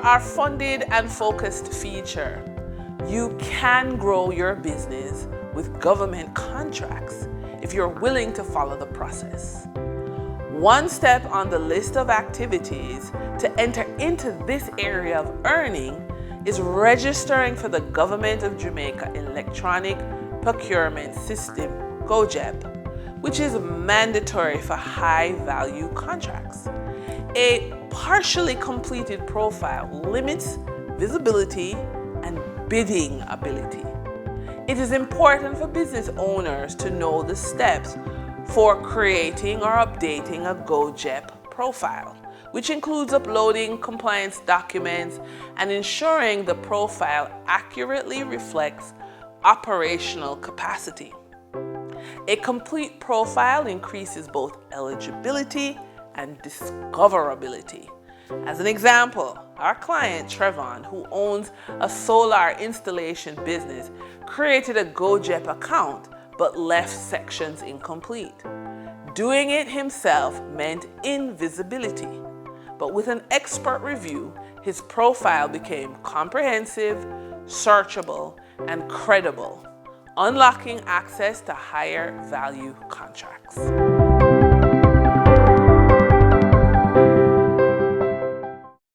our funded and focused feature, you can grow your business with government contracts if you're willing to follow the process. One step on the list of activities to enter into this area of earning is registering for the Government of Jamaica Electronic Procurement System, GoJEP, which is mandatory for high-value contracts. A partially completed profile limits visibility and bidding ability. It is important for business owners to know the steps for creating or updating a GoJEP profile, which includes uploading compliance documents and ensuring the profile accurately reflects operational capacity. A complete profile increases both eligibility and discoverability. As an example, our client Trevon, who owns a solar installation business, created a GoJEP account but left sections incomplete. Doing it himself meant invisibility, but with an expert review, his profile became comprehensive, searchable, and credible, unlocking access to higher value contracts.